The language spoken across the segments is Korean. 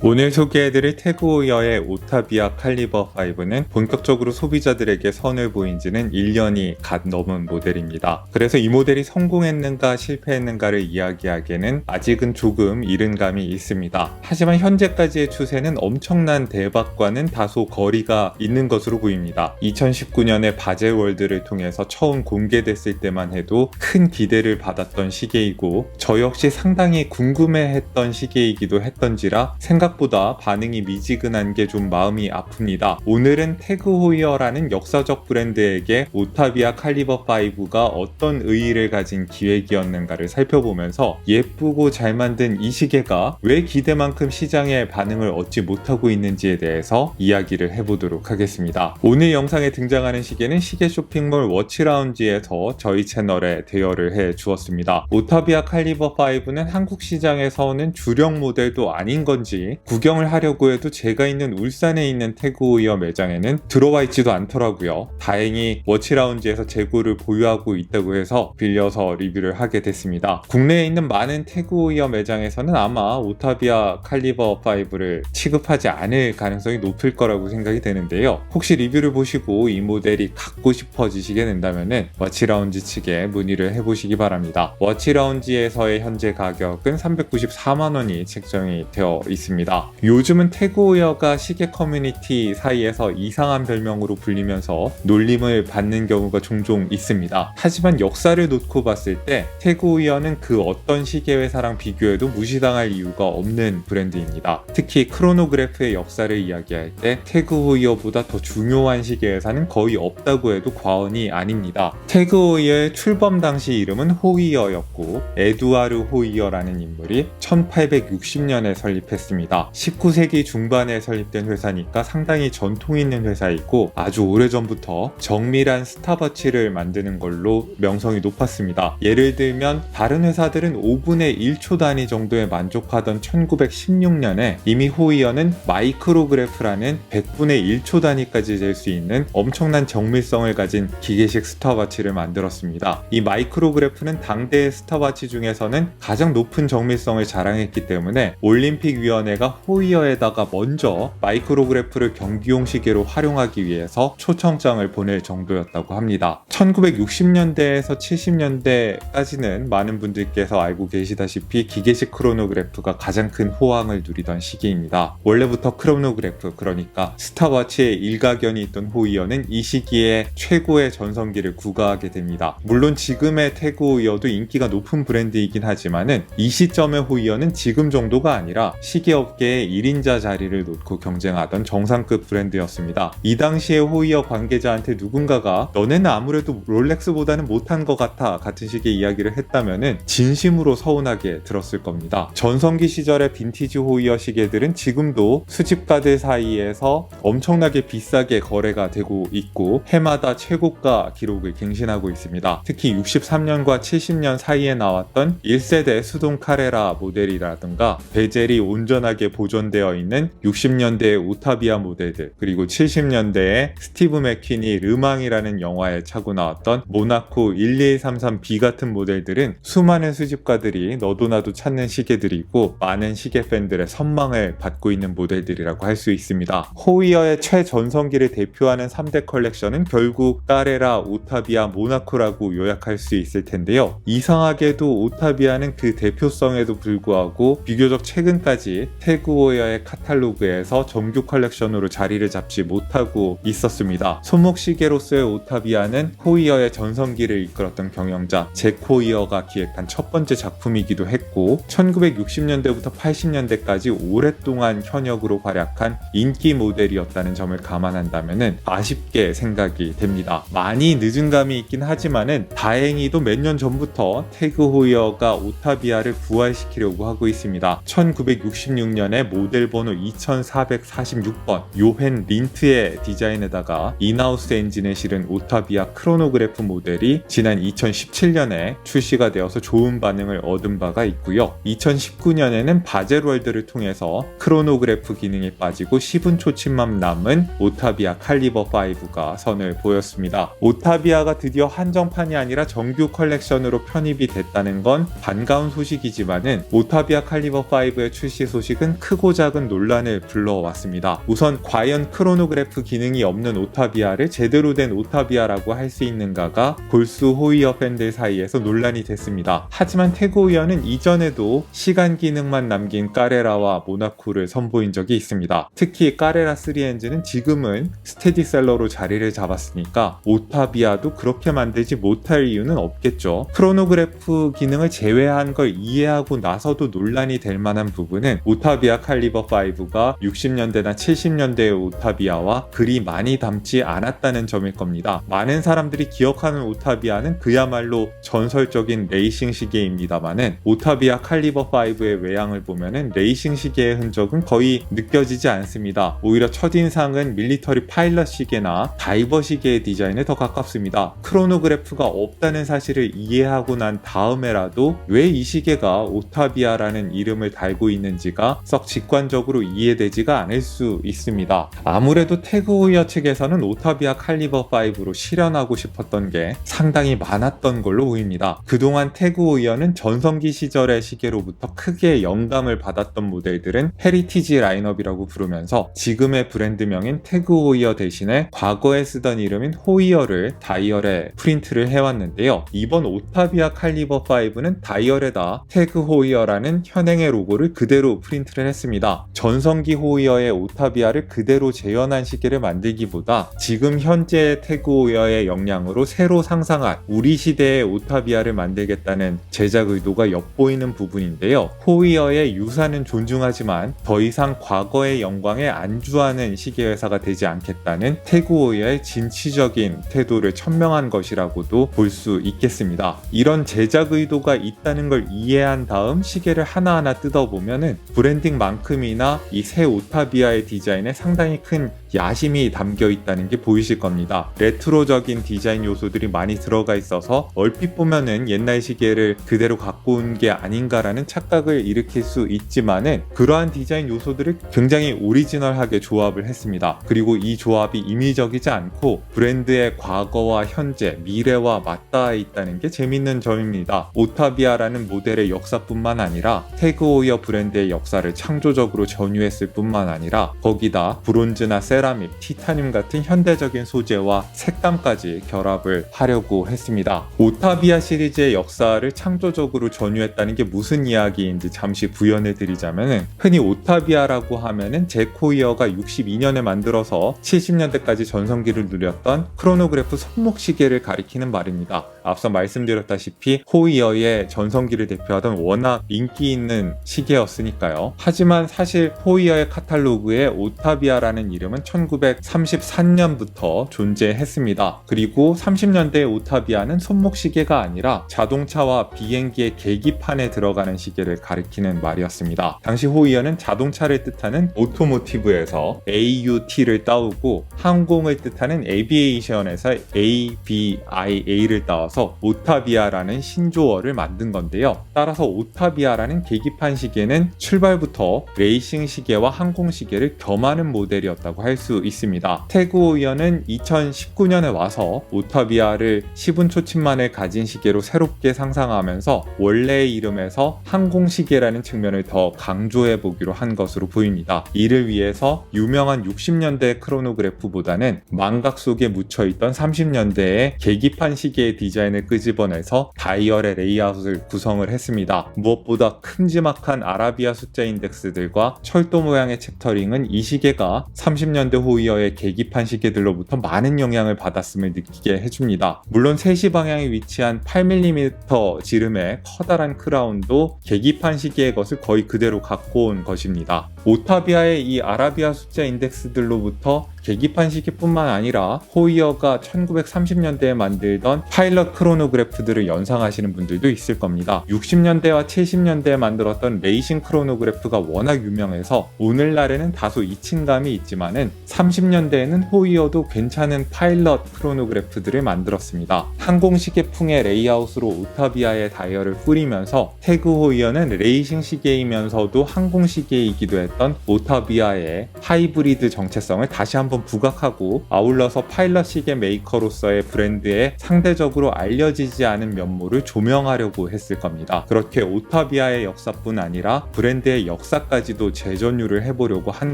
오늘 소개해드릴 태그호이어의 오타비아 칼리버 5는 본격적으로 소비자들에게 선을 보인 지는 1년이 갓 넘은 모델입니다. 그래서 이 모델이 성공했는가 실패했는가를 이야기하기에는 아직은 조금 이른 감이 있습니다. 하지만 현재까지의 추세는 엄청난 대박과는 다소 거리가 있는 것으로 보입니다. 2019년에 바젤월드를 통해서 처음 공개됐을 때만 해도 큰 기대를 받았던 시계이고 저 역시 상당히 궁금해했던 시계이기도 했던지라 생각보다 반응이 미지근한 게 좀 마음이 아픕니다. 오늘은 태그호이어라는 역사적 브랜드에게 오타비아 칼리버 5가 어떤 의의를 가진 기획이었는가를 살펴보면서 예쁘고 잘 만든 이 시계가 왜 기대만큼 시장의 반응을 얻지 못하고 있는지에 대해서 이야기를 해보도록 하겠습니다. 오늘 영상에 등장하는 시계는 시계 쇼핑몰 워치라운지에서 저희 채널에 대여를 해 주었습니다. 오타비아 칼리버 5는 한국 시장에서는 주력 모델도 아닌 건지 구경을 하려고 해도 제가 있는 울산에 있는 태그호이어 매장에는 들어와 있지도 않더라고요. 다행히 워치라운지에서 재고를 보유하고 있다고 해서 빌려서 리뷰를 하게 됐습니다. 국내에 있는 많은 태그호이어 매장에서는 아마 오타비아 칼리버 5를 취급하지 않을 가능성이 높을 거라고 생각이 되는데요. 혹시 리뷰를 보시고 이 모델이 갖고 싶어지시게 된다면 워치라운지 측에 문의를 해보시기 바랍니다. 워치라운지에서의 현재 가격은 394만원이 책정이 되어 있습니다. 요즘은 태그호이어가 시계 커뮤니티 사이에서 이상한 별명으로 불리면서 놀림을 받는 경우가 종종 있습니다. 하지만 역사를 놓고 봤을 때 태그호이어는 그 어떤 시계 회사랑 비교해도 무시당할 이유가 없는 브랜드입니다. 특히 크로노그래프의 역사를 이야기할 때 태그호이어보다 더 중요한 시계 회사는 거의 없다고 해도 과언이 아닙니다. 태그호이어의 출범 당시 이름은 호이어였고 에두아르 호이어라는 인물이 1860년에 설립했습니다. 19세기 중반에 설립된 회사니까 상당히 전통 있는 회사이고 아주 오래전부터 정밀한 스탑워치를 만드는 걸로 명성이 높았습니다. 예를 들면 다른 회사들은 5분의 1초 단위 정도에 만족하던 1916년에 이미 호이어는 마이크로그래프라는 100분의 1초 단위까지 잴 수 있는 엄청난 정밀성을 가진 기계식 스탑워치를 만들었습니다. 이 마이크로그래프는 당대의 스탑워치 중에서는 가장 높은 정밀성을 자랑했기 때문에 올림픽위원회가 호이어에다가 먼저 마이크로그래프를 경기용 시계로 활용하기 위해서 초청장을 보낼 정도였다고 합니다. 1960년대에서 70년대까지는 많은 분들께서 알고 계시다시피 기계식 크로노그래프가 가장 큰 호황을 누리던 시기입니다. 원래부터 크로노그래프, 그러니까 스탑워치에 일가견이 있던 호이어는 이 시기에 최고의 전성기를 구가하게 됩니다. 물론 지금의 태그호이어도 인기가 높은 브랜드이긴 하지만은 이 시점의 호이어는 지금 정도가 아니라 시계업계의 1인자 자리를 놓고 경쟁하던 정상급 브랜드였습니다. 이 당시에 호이어 관계자한테 누군가가 너네는 아무래도 롤렉스보다는 못한 것 같아 같은 식의 이야기를 했다면은 진심으로 서운하게 들었을 겁니다. 전성기 시절의 빈티지 호이어 시계들은 지금도 수집가들 사이에서 엄청나게 비싸게 거래가 되고 있고 해마다 최고가 기록을 갱신하고 있습니다. 특히 63년과 70년 사이에 나왔던 1세대 수동 카레라 모델이라든가 베젤이 온전하게 보존되어 있는 60년대의 오타비아 모델들, 그리고 70년대에 스티브 맥퀸이 르망이라는 영화에 차고 나왔던 모나코 1133B 같은 모델들은 수많은 수집가들이 너도나도 찾는 시계들이고 많은 시계 팬들의 선망을 받고 있는 모델들이라고 할 수 있습니다. 호이어의 최전성기를 대표하는 3대 컬렉션은 결국 카레라, 오타비아, 모나코라고 요약할 수 있을 텐데요. 이상하게도 오타비아는 그 대표성에도 불구하고 비교적 최근까지 태그호이어의 카탈로그에서 정규 컬렉션으로 자리를 잡지 못하고 있었습니다. 손목시계로서의 오타비아는 호이어의 전성기를 이끌었던 경영자 잭 호이어가 기획한 첫 번째 작품이기도 했고 1960년대부터 80년대까지 오랫동안 현역으로 활약한 인기 모델이었다는 점을 감안한다면 아쉽게 생각이 됩니다. 많이 늦은 감이 있긴 하지만은 다행히도 몇 년 전부터 태그호이어가 오타비아를 부활시키려고 하고 있습니다. 1966년에 모델 번호 2446번 요헨 린트의 디자인에다가 인하우스 엔진을 실은 오타비아 크로노그래프 모델이 지난 2017년에 출시가 되어서 좋은 반응을 얻은 바가 있고요. 2019년에는 바젤월드를 통해서 크로노그래프 기능이 빠지고 10분 초침만 남은 오타비아 칼리버 5가 선을 보였습니다. 오타비아가 드디어 한정판이 아니라 정규 컬렉션으로 편입이 됐다는 건 반가운 소식이지만은 오타비아 칼리버 5의 출시 소식은 많은 크고 작은 논란을 불러왔습니다. 우선 과연 크로노그래프 기능이 없는 오타비아를 제대로 된 오타비아라고 할 수 있는가가 골수 호이어 팬들 사이에서 논란이 됐습니다. 하지만 태그 호이어는 이전에도 시간 기능만 남긴 까레라와 모나코를 선보인 적이 있습니다. 특히 까레라 3 엔진은 지금은 스테디셀러로 자리를 잡았으니까 오타비아도 그렇게 만들지 못할 이유는 없겠죠. 크로노그래프 기능을 제외한 걸 이해하고 나서도 논란이 될 만한 부분은 오타비아 칼리버 5가 60년대나 70년대의 오타비아와 그리 많이 닮지 않았다는 점일 겁니다. 많은 사람들이 기억하는 오타비아는 그야말로 전설적인 레이싱 시계입니다만은 오타비아 칼리버 5의 외양을 보면은 레이싱 시계의 흔적은 거의 느껴지지 않습니다. 오히려 첫인상은 밀리터리 파일럿 시계나 다이버 시계의 디자인에 더 가깝습니다. 크로노그래프가 없다는 사실을 이해하고 난 다음에라도 왜 이 시계가 오타비아라는 이름을 달고 있는지가 썩 직관적으로 이해되지가 않을 수 있습니다. 아무래도 태그 호이어 측에서는 오타비아 칼리버 5로 실현하고 싶었던 게 상당히 많았던 걸로 보입니다. 그동안 태그 호이어는 전성기 시절의 시계로부터 크게 영감을 받았던 모델들은 헤리티지 라인업이라고 부르면서 지금의 브랜드명인 태그 호이어 대신에 과거에 쓰던 이름인 호이어를 다이얼에 프린트를 해왔는데요. 이번 오타비아 칼리버 5는 다이얼에다 태그 호이어라는 현행의 로고를 그대로 프린트를 했습니다. 전성기 호이어의 오타비아를 그대로 재현한 시계를 만들기보다 지금 현재의 태그 호이어의 역량으로 새로 상상한 우리 시대의 오타비아를 만들겠다는 제작 의도가 엿보이는 부분인데요. 호이어의 유산은 존중하지만 더 이상 과거의 영광에 안주하는 시계회사가 되지 않겠다는 태그 호이어의 진취적인 태도를 천명한 것이라고도 볼 수 있겠습니다. 이런 제작 의도가 있다는 걸 이해한 다음 시계를 하나하나 뜯어보면은 브랜딩만큼이나 이 새 오타비아의 디자인에 상당히 큰 야심이 담겨 있다는 게 보이실 겁니다. 레트로적인 디자인 요소들이 많이 들어가 있어서 얼핏 보면은 옛날 시계를 그대로 갖고 온 게 아닌가라는 착각을 일으킬 수 있지만은 그러한 디자인 요소들을 굉장히 오리지널하게 조합을 했습니다. 그리고 이 조합이 임의적이지 않고 브랜드의 과거와 현재, 미래와 맞닿아 있다는 게 재밌는 점입니다. 오타비아라는 모델의 역사뿐만 아니라 태그 호이어 브랜드의 역사를 창조적으로 전유했을 뿐만 아니라 거기다 브론즈나 세라믹, 티타늄 같은 현대적인 소재와 색감까지 결합을 하려고 했습니다. 오타비아 시리즈의 역사를 창조적으로 전유했다는 게 무슨 이야기인지 잠시 부연해 드리자면 흔히 오타비아라고 하면은 잭 호이어가 62년에 만들어서 70년대까지 전성기를 누렸던 크로노그래프 손목 시계를 가리키는 말입니다. 앞서 말씀드렸다시피 호이어의 전성기를 대표하던 워낙 인기 있는 시계였으니까요. 하지만 사실 호이어의 카탈로그에 오타비아라는 이름은 1933년부터 존재했습니다. 그리고 30년대의 오타비아는 손목 시계가 아니라 자동차와 비행기의 계기판에 들어가는 시계를 가리키는 말이었습니다. 당시 호이어는 자동차를 뜻하는 오토모티브에서 AUT를 따오고 항공을 뜻하는 에비에이션에서 AVIA를 따와서 오타비아라는 신조어를 만든 건데요. 따라서 오타비아라는 계기판 시계는 출발부터 레이싱 시계와 항공 시계를 겸하는 모델이었다고 할 수 있습니다. 태그 호이어는 2019년에 와서 오타비아를 10운 초침만을 가진 시계로 새롭게 상상하면서 원래의 이름에서 항공 시계라는 측면을 더 강조해 보기로 한 것으로 보입니다. 이를 위해서 유명한 60년대 크로노그래프보다는 망각 속에 묻혀있던 30년대의 계기판 시계의 디자인을 끄집어내서 다이얼의 레이아웃을 구성을 했습니다. 무엇보다 큼지막한 아라비아 숫자 인덱스들과 철도 모양의 챕터링은 이 시계가 30년대 호이어의 계기판 시계들로부터 많은 영향을 받았음을 느끼게 해줍니다. 물론 3시 방향에 위치한 8mm 지름의 커다란 크라운도 계기판 시계의 것을 거의 그대로 갖고 온 것입니다. 오타비아의 이 아라비아 숫자 인덱스들로부터 계기판 시계뿐만 아니라 호이어가 1930년대에 만들던 파일럿 크로노그래프들을 연상하시는 분들도 있을 겁니다. 60년대와 70년대에 만들었던 레이싱 크로노그래프가 워낙 유명해서 오늘날에는 다소 이친감이 있지만은 30년대에는 호이어도 괜찮은 파일럿 크로노그래프들을 만들었습니다. 항공시계풍의 레이아웃으로 오타비아의 다이얼을 꾸리면서 태그 호이어는 레이싱 시계이면서도 항공시계이기도 했던 오타비아의 하이브리드 정체성을 다시 한번 한번 부각하고 아울러서 파일럿 시계 메이커로서의 브랜드에 상대적으로 알려지지 않은 면모를 조명하려고 했을 겁니다. 그렇게 오타비아의 역사뿐 아니라 브랜드의 역사까지도 재전율을 해보려고 한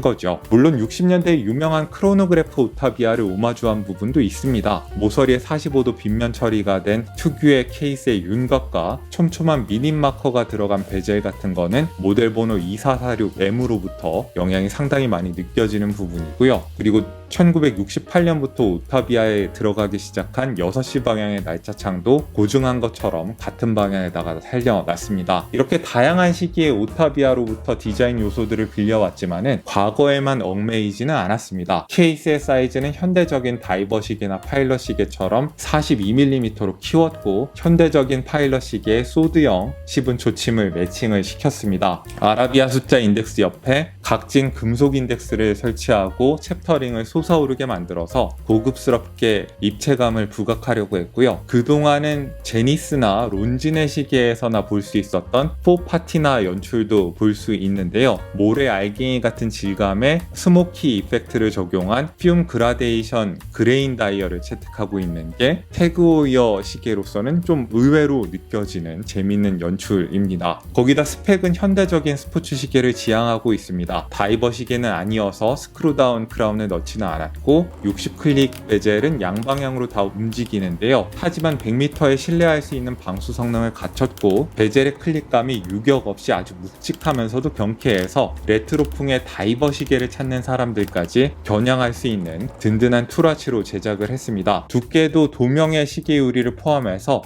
거죠. 물론 60년대에 유명한 크로노그래프 오타비아를 오마주한 부분도 있습니다. 모서리에 45도 빗면 처리가 된 특유의 케이스의 윤곽과 촘촘한 미닛 마커가 들어간 베젤 같은 거는 모델 번호 2446M으로부터 영향이 상당히 많이 느껴지는 부분이고요. 그리고 1968년부터 오타비아에 들어가기 시작한 6시 방향의 날짜창도 고증한 것처럼 같은 방향에다가 살려놨습니다. 이렇게 다양한 시기에 오타비아로부터 디자인 요소들을 빌려왔지만은 과거에만 얽매이지는 않았습니다. 케이스의 사이즈는 현대적인 다이버 시계나 파일럿 시계처럼 42mm로 키웠고 현대적인 파일럿 시계에 소드형 시분 초침을 매칭을 시켰습니다. 아라비아 숫자 인덱스 옆에 각진 금속 인덱스를 설치하고 챕터링을 솟아오르게 만들어서 고급스럽게 입체감을 부각하려고 했고요. 그동안은 제니스나 론지네 시계에서나 볼 수 있었던 포파티나 연출도 볼 수 있는데요. 모래 알갱이 같은 질감의 스모키 이펙트를 적용한 퓨움 그라데이션 그레인 다이얼을 채택하고 있는 게 태그오이어 시계로서는 좀 의외로 느껴지는 재밌는 연출입니다. 거기다 스펙은 현대적인 스포츠 시계를 지향하고 있습니다. 다이버 시계는 아니어서 스크루다운 크라운을 넣지는 않았고 60클릭 베젤은 양방향으로 다 움직이는데요. 하지만 100m에 신뢰할 수 있는 방수 성능을 갖췄고 베젤의 클릭감이 유격 없이 아주 묵직하면서도 경쾌해서 레트로풍의 다이버 시계를 찾는 사람들까지 겨냥할 수 있는 든든한 툴아치로 제작을 했습니다. 두께도 도명의 시계 유리를 포함해서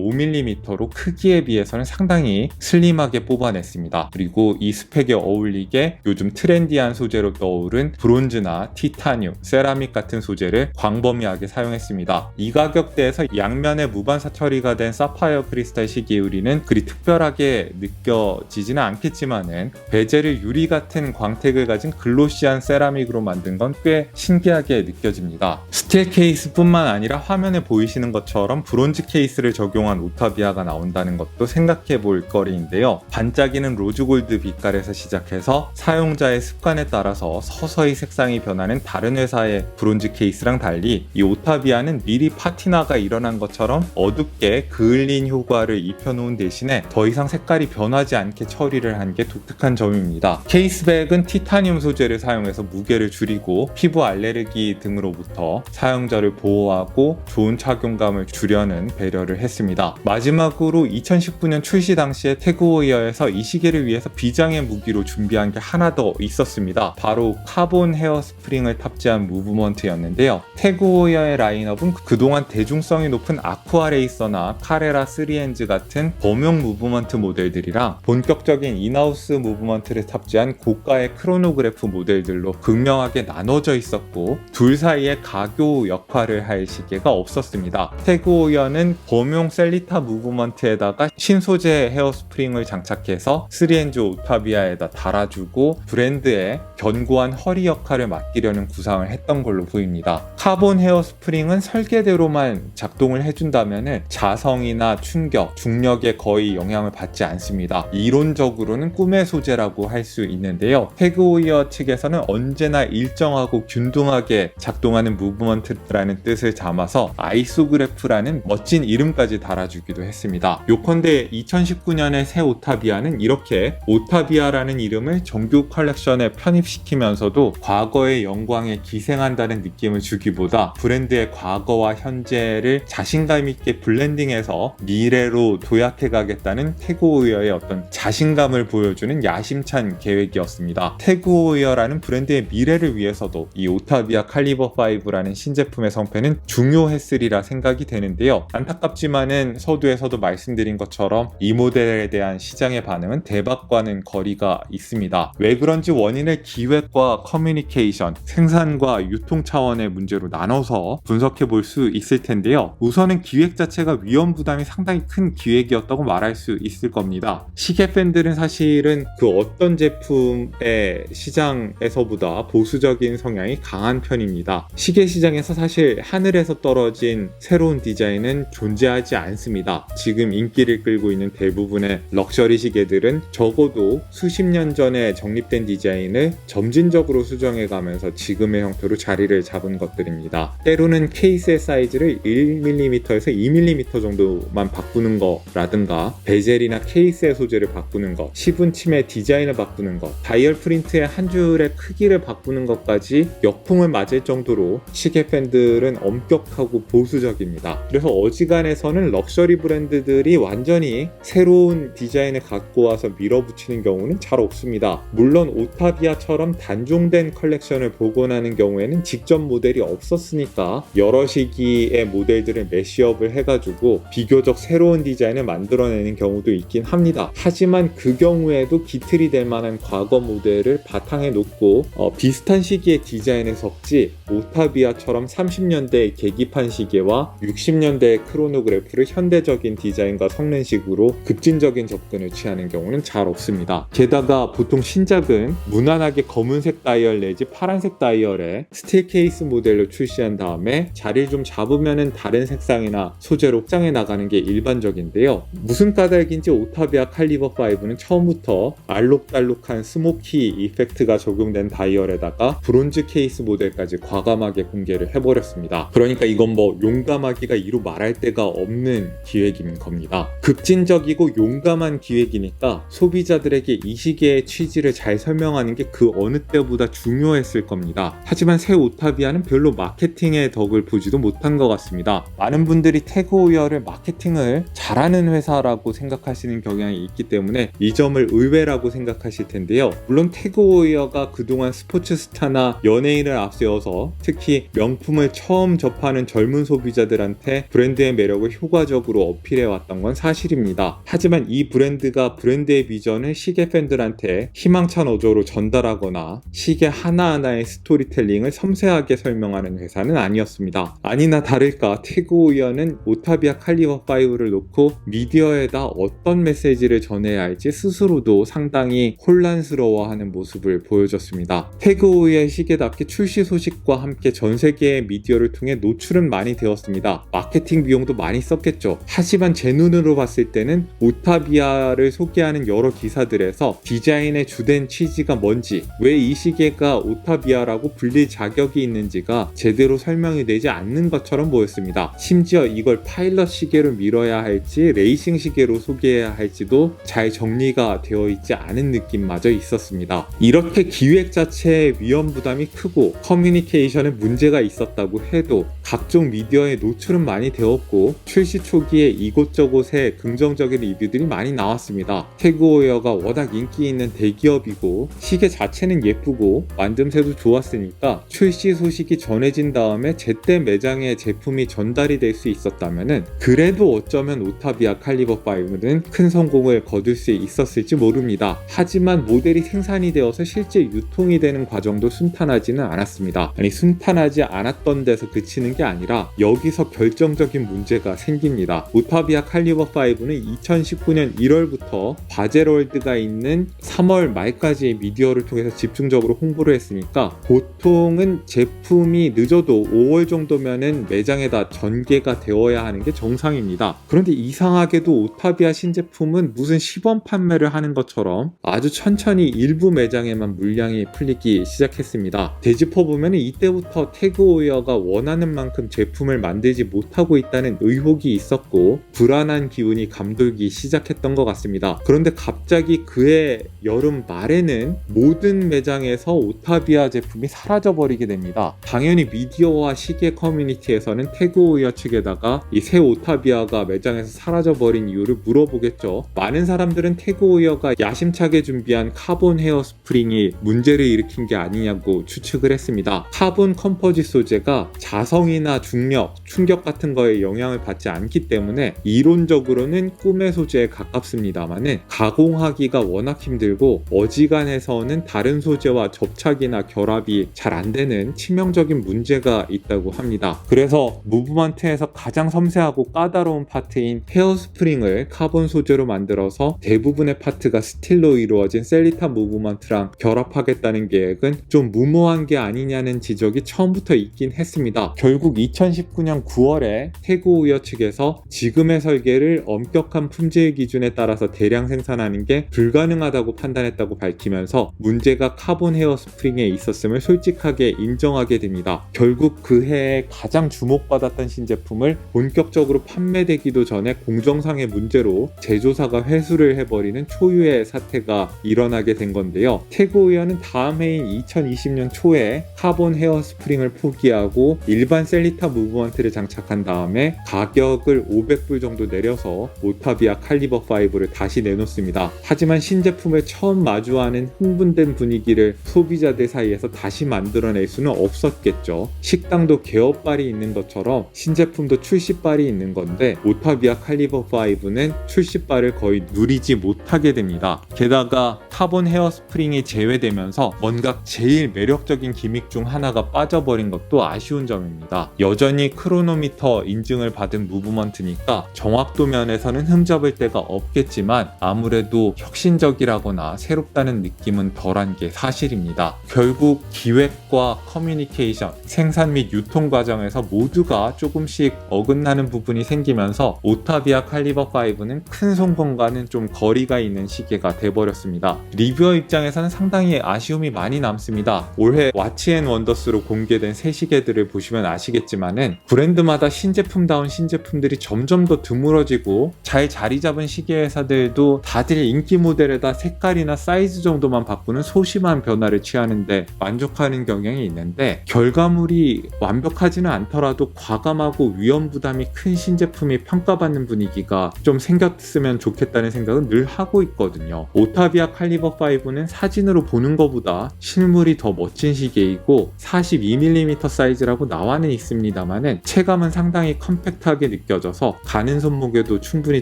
13.5mm로 크기에 비해서는 상당히 슬림하게 뽑아냈습니다. 그리고 이 스펙에 어울리게 요즘 트렌디한 소재로 떠오른 브론즈나 티타늄, 세라믹 같은 소재를 광범위하게 사용했습니다. 이 가격대에서 양면에 무반사 처리가 된 사파이어 크리스탈 시계 유리는 그리 특별하게 느껴지지는 않겠지만은 베젤을 유리 같은 광택을 가진 글로시한 세라믹으로 만든 건 꽤 신기하게 느껴집니다. 스틸 케이스뿐만 아니라 화면에 보이시는 것처럼 브론즈 케이스를 적용한 오타비아가 나온다는 것도 생각해 볼 거리인데요. 반짝이는 로즈골드 빛깔에서 시작해서 사용자의 습관에 따라서 서서히 색상이 변하는 다른 회사의 브론즈 케이스랑 달리 이 오타비아는 미리 파티나가 일어난 것처럼 어둡게 그을린 효과를 입혀놓은 대신에 더 이상 색깔이 변하지 않게 처리를 한 게 독특한 점입니다. 케이스백은 티타늄 소재를 사용해서 무게를 줄이고 피부 알레르기 등으로부터 사용자를 보호하고 좋은 착용감을 주려는 배려를 했습니다. 마지막으로 2019년 출시 당시에 태그오이어에서 이 시계를 위해서 비장의 무기로 준비한 게 하나 더 있었습니다. 바로 카본 헤어 스프링을 탑재한 무브먼트였는데요. 태그오이어의 라인업은 그동안 대중성이 높은 아쿠아레이서나 카레라 3엔즈 같은 범용 무브먼트 모델들이랑 본격적인 인하우스 무브먼트를 탑재한 고가의 크로노그래프 모델들로 극명하게 나눠져 있었고 둘 사이에 가교 역할을 할 시계가 없었습니다. 태그오이어는 범용 셀리타 무브먼트에다가 신소재 헤어 스프링을 장착해서 3엔즈 오타비아에다 달아주고 브랜드의 견고한 허리 역할을 맡기려는 구상을 했던 걸로 보입니다. 카본 헤어 스프링은 설계대로만 작동을 해준다면 자성이나 충격, 중력에 거의 영향을 받지 않습니다. 이론적으로는 꿈의 소재라고 할 수 있는데요. 태그오이어 측에서는 언제나 일정하고 균등하게 작동하는 무브먼트라는 뜻을 담아서 아이소그래프라는 멋진 이름까지 달아주기도 했습니다. 요컨대 2019년의 새 오타비아는 이렇게 오타비아라는 이름을 정규 컬렉션에 편입시키면서도 과거의 영광에 기생한다는 느낌을 주기보다 브랜드의 과거와 현재를 자신감 있게 블렌딩해서 미래로 도약해 가겠다는 태그오이어의 어떤 자신감을 보여주는 야심찬 계획이었습니다. 태그오이어라는 브랜드의 미래를 위해서도 이 오타비아 칼리버 5라는 신제품의 성패는 중요했으리라 생각이 되는데요. 안타깝지만은 서두에서도 말씀드린 것처럼 이 모델에 대한 시장의 반응은 대박과는 거리가 있습니다. 왜 그런지 원인을 기획과 커뮤니케이션, 생산과 유통 차원의 문제로 나눠서 분석해 볼 수 있을 텐데요. 우선은 기획 자체가 위험 부담이 상당히 큰 기획이었다고 말할 수 있을 겁니다. 시계 팬들은 사실은 그 어떤 제품의 시장에서보다 보수적인 성향이 강한 편입니다. 시계 시장에서 사실 하늘에서 떨어진 새로운 디자인은 존재하지 않습니다. 지금 인기를 끌고 있는 대부분의 럭셔리 시계들은 적어도 수십 년 전에 정립된 디자인을 점진적으로 수정해 가면서 지금 지금의 형태로 자리를 잡은 것들입니다. 때로는 케이스의 사이즈를 1mm에서 2mm 정도만 바꾸는 거라든가 베젤이나 케이스의 소재를 바꾸는 것, 시분침의 디자인을 바꾸는 것, 다이얼 프린트의 한 줄의 크기를 바꾸는 것까지 역풍을 맞을 정도로 시계 팬들은 엄격하고 보수적입니다. 그래서 어지간해서는 럭셔리 브랜드들이 완전히 새로운 디자인을 갖고 와서 밀어붙이는 경우는 잘 없습니다. 물론 오타비아처럼 단종된 컬렉션을 복원하는 경우에는 직접 모델이 없었으니까 여러 시기의 모델들을 매시업을 해가지고 비교적 새로운 디자인을 만들어내는 경우도 있긴 합니다. 하지만 그 경우에도 기틀이 될 만한 과거 모델을 바탕에 놓고 비슷한 시기의 디자인을 섞지 오타비아처럼 30년대의 계기판 시계와 60년대의 크로노그래프를 현대적인 디자인과 섞는 식으로 급진적인 접근을 취하는 경우는 잘 없습니다. 게다가 보통 신작은 무난하게 검은색 다이얼 내지 파란색 다이얼에 스틸 케이스 모델로 출시한 다음에 자리를 좀 잡으면은 다른 색상이나 소재로 확장해 나가는 게 일반적인데요. 무슨 까닭인지 오타비아 칼리버 5는 처음부터 알록달록한 스모키 이펙트가 적용된 다이얼에다가 브론즈 케이스 모델까지 과감하게 공개를 해버렸습니다. 그러니까 이건 뭐 용감하기가 이루 말할 데가 없는 기획인 겁니다. 급진적이고 용감한 기획이니까 소비자들에게 이 시계의 취지를 잘 설명하는 게 그 어느 때보다 중요했을 겁니다. 하지만 새 오타비아는 별로 마케팅의 덕을 보지도 못한 것 같습니다. 많은 분들이 태그호이어를 마케팅을 잘하는 회사라고 생각하시는 경향이 있기 때문에 이 점을 의외라고 생각하실 텐데요. 물론 태그호이어가 그동안 스포츠 스타나 연예인을 앞세워서 특히 명품을 처음 접하는 젊은 소비자들한테 브랜드의 매력을 효과적으로 어필해왔던 건 사실입니다. 하지만 이 브랜드가 브랜드의 비전을 시계 팬들한테 희망찬 어조로 전달하거나 시계 하나하나의 스토리텔링을 섬세하게 설명하는 회사는 아니었습니다. 아니나 다를까 태그호이어는 오타비아 칼리버 5를 놓고 미디어에다 어떤 메시지를 전해야 할지 스스로도 상당히 혼란스러워하는 모습을 보여줬습니다. 태그호이어 시계답게 출시 소식과 함께 전 세계의 미디어를 통해 노출은 많이 되었습니다. 마케팅 비용도 많이 썼겠죠. 하지만 제 눈으로 봤을 때는 오타비아를 소개하는 여러 기사들에서 디자인의 주된 취지가 뭔지, 왜 이 시계가 오타비아라고 불릴 자격이 있는지가 제대로 설명이 되지 않는 것처럼 보였습니다. 심지어 이걸 파일럿 시계로 밀어야 할지 레이싱 시계로 소개해야 할지도 잘 정리가 되어 있지 않은 느낌마저 있었습니다. 이렇게 기획 자체의 위험 부담이 크고 커뮤니케이션에 문제가 있었다고 해도 각종 미디어에 노출은 많이 되었고 출시 초기에 이곳저곳에 긍정적인 리뷰들이 많이 나왔습니다. 태그호이어가 워낙 인기 있는 대기업이고 시계 자체는 예쁘고 만듦새도 좋았으니까 출시 소식이 전해진 다음에 제때 매장에 제품이 전달이 될 수 있었다면은 그래도 어쩌면 오타비아 칼리버 5는 큰 성공을 거둘 수 있었을지 모릅니다. 하지만 모델이 생산이 되어서 실제 유통이 되는 과정도 순탄하지는 않았습니다. 아니 순탄하지 않았던 데서 그치는 게 아니라 여기서 결정적인 문제가 생깁니다. 오타비아 칼리버 5는 2019년 1월부터 바젤월드가 있는 3월 말까지 미디어를 통해서 집중적으로 홍보를 했으니까 보통은 제품이 늦어도 5월 정도면은 매장에다 전개가 되어야 하는 게 정상입니다. 그런데 이상하게도 오타비아 신제품은 무슨 시범 판매를 하는 것처럼 아주 천천히 일부 매장에만 물량이 풀리기 시작했습니다. 되짚어보면 이때부터 태그호이어가 원하는 만큼 제품을 만들지 못하고 있다는 의혹이 있었고 불안한 기운이 감돌기 시작했던 것 같습니다. 그런데 갑자기 그해 여름 말에는 모든 매장에서 오타비아 제품이 사라져버리게 됩니다. 당연히 미디어와 시계 커뮤니티에서는 태그호이어 측에다가 이 새 오타비아가 매장에서 사라져버린 이유를 물어보겠죠. 많은 사람들은 태그호이어가 야심차게 준비한 카본 헤어 스프링이 문제를 일으킨 게 아니냐고 추측을 했습니다. 카본 컴포짓 소재가 자성이나 중력, 충격 같은 거에 영향을 받지 않기 때문에 이론적으로는 꿈의 소재에 가깝습니다만은 가공하기가 워낙 힘들고 어지간해서는 다른 소재와 접착이나 결합이 잘 안 되는 치명적인 문제가 있다고 합니다. 그래서 무브먼트에서 가장 섬세하고 까다로운 파트인 헤어스프링을 카본 소재로 만들어서 대부분의 파트가 스틸로 이루어진 셀리타 무브먼트랑 결합하겠다는 계획은 좀 무모한 게 아니냐는 지적이 처음부터 있긴 했습니다. 결국 2019년 9월에 태그호이어 측에서 지금의 설계를 엄격한 품질 기준에 따라서 대량 생산하는 게 불가능하다고 판단했다고 밝히면서 문제가 카본 헤어 스프링에 있었음을 솔직하게 인정하게 됩니다. 결국 그 해에 가장 주목받았던 신제품을 본격적으로 판매되기도 전에 공정상의 문제로 제조사가 회수를 해버리는 초유의 사태가 일어나게 된 건데요. 태그오이어는 다음 해인 2020년 초에 카본 헤어 스프링을 포기하고 일반 셀리타 무브먼트를 장착한 다음에 가격을 500불 정도 내려서 오타비아 칼리버 5를 다시 내놓습니다. 하지만 신제품을 처음 마주하는 흥분된 분위기를 소비자들 사이에서 다시 만들어낼 수는 없었겠죠. 식당도 개업발이 있는 것처럼 신제품도 출시발이 있는 건데 오타비아 칼리버 5는 출시발을 거의 누리지 못하게 됩니다. 게다가 카본 헤어 스프링이 제외되면서 뭔가 제일 매력적인 기믹 중 하나가 빠져버린 것도 아쉬운 점입니다. 여전히 크로노미터 인증을 받은 무브먼트니까 정확도 면에서는 흠잡을 데가 없겠지만 아무래도 혁신적이라거나 새롭다는 느낌은 덜한 게 사실입니다. 결국 기획과 커뮤니케이션, 생산 및 유통 과정에서 모두가 조금씩 어긋나는 부분이 생기면서 오타비아 칼리버 5는 큰 성공과는 좀 거리가 있는 시계가 돼버렸습니다. 리뷰어 입장에서는 상당히 아쉬움이 많이 남습니다. 올해 와치앤원더스로 공개된 새 시계들을 보시면 아시겠지만은 브랜드마다 신제품다운 신제품들이 점점 더 드물어지고 잘 자리 잡은 시계 회사들도 다들 인기 모델에다 색깔이나 사이즈 정도만 바꾸는 소심한 변화를 취하는데 만족하는 경향이 있는데 결과물이 완벽하지는 않더라도 과감하고 위험 부담이 큰 신제품이 평가받는 분위기가 좀 생겼으면 좋겠다는 생각은 늘 하고 있거든요. 오타비아 칼리버 5는 사진으로 보는 것보다 실물이 더 멋진 시계이고 42mm 사이즈라고 나와는 있습니다만은 체감은 상당히 컴팩트하게 느껴져서 가는 손목에도 충분히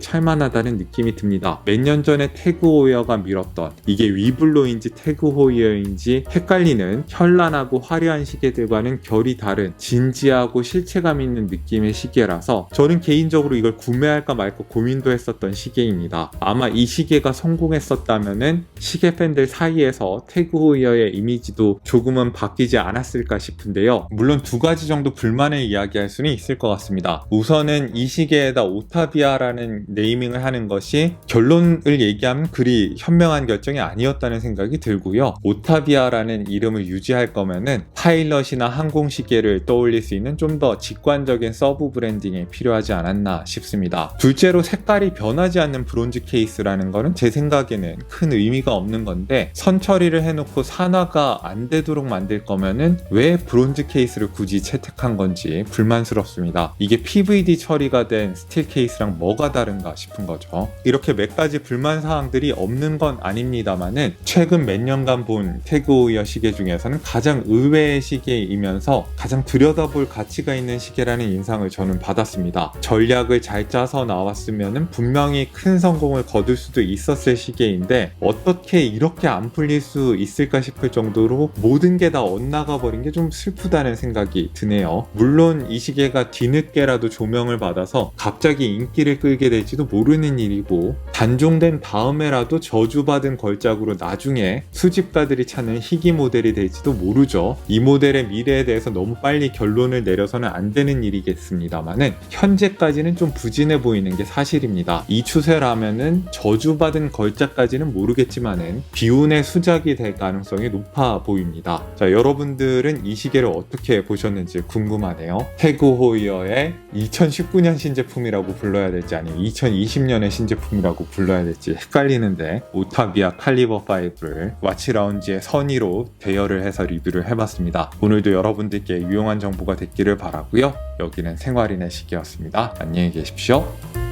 찰만하다는 느낌이 듭니다. 몇 년 전에 태그호이어가 밀었던 이게 위블로인지 태그호이어인지 헷갈리는 현란하고 화려한 시계들과는 결이 다른 진지하고 실체감 있는 느낌의 시계라서 저는 개인적으로 이걸 구매할까 말까 고민도 했었던 시계입니다. 아마 이 시계가 성공했었다면은 시계 팬들 사이에서 태그호이어의 이미지도 조금은 바뀌지 않았을까 싶은데요. 물론 두 가지 정도 불만을 이야기할 수는 있을 것 같습니다. 우선은 이 시계에다 오타비아라는 네이밍을 하는 것이 결론을 얘기하면 그리 현명한 결정이 아니었다는 생각이 들고요. 오타비아라는 이름을 유지할 거면은 파일럿이나 항공시계를 떠올릴 수 있는 좀 더 직관적인 서브 브랜딩이 필요하지 않았나 싶습니다. 둘째로 색깔이 변하지 않는 브론즈 케이스라는 거는 제 생각에는 큰 의미가 없는 건데 선 처리를 해놓고 산화가 안 되도록 만들 거면은 왜 브론즈 케이스를 굳이 채택한 건지 불만스럽습니다. 이게 PVD 처리가 된 스틸 케이스랑 뭐가 다른가 싶은 거죠. 이렇게 몇 가지 불만 사항들이 없는 건 아닙니다만은 최근 몇 년간 본 태그호이어 시계 중에서는 가장 의외의 시계이면서 가장 들여다볼 가치가 있는 시계라는 인상을 저는 받았습니다. 전략을 잘 짜서 나왔으면 분명히 큰 성공을 거둘 수도 있었을 시계인데 어떻게 이렇게 안 풀릴 수 있을까 싶을 정도로 모든 게 다 엇나가 버린 게 좀 슬프다는 생각이 드네요. 물론 이 시계가 뒤늦게라도 조명을 받아서 갑자기 인기를 끌게 될지도 모르는 일이고 단종된 다음에라도 저주받은 걸작으로 나중에 수집가들이 찾는 희귀 모델이 될지도 모르죠. 이 모델의 미래에 대해서 너무 빨리 결론을 내려서는 안 되는 일이겠습니다만은 현재까지는 좀 부진해 보이는 게 사실입니다. 이 추세라면은 저주받은 걸작까지는 모르겠지만은 비운의 수작이 될 가능성이 높아 보입니다. 자, 여러분들은 이 시계를 어떻게 보셨는지 궁금하네요. 태그호이어의 2019년 신제품이라고 불러야 될지 아니면 2020년의 신제품이라고 불러야 될지 헷갈리는데 오타비아 칼리버 5를 와치라운지의 선의로 대여를 해서 리뷰를 해봤습니다. 오늘도 여러분들께 유용한 정보가 됐기를 바라고요. 여기는 생활인의 시계였습니다. 안녕히 계십시오.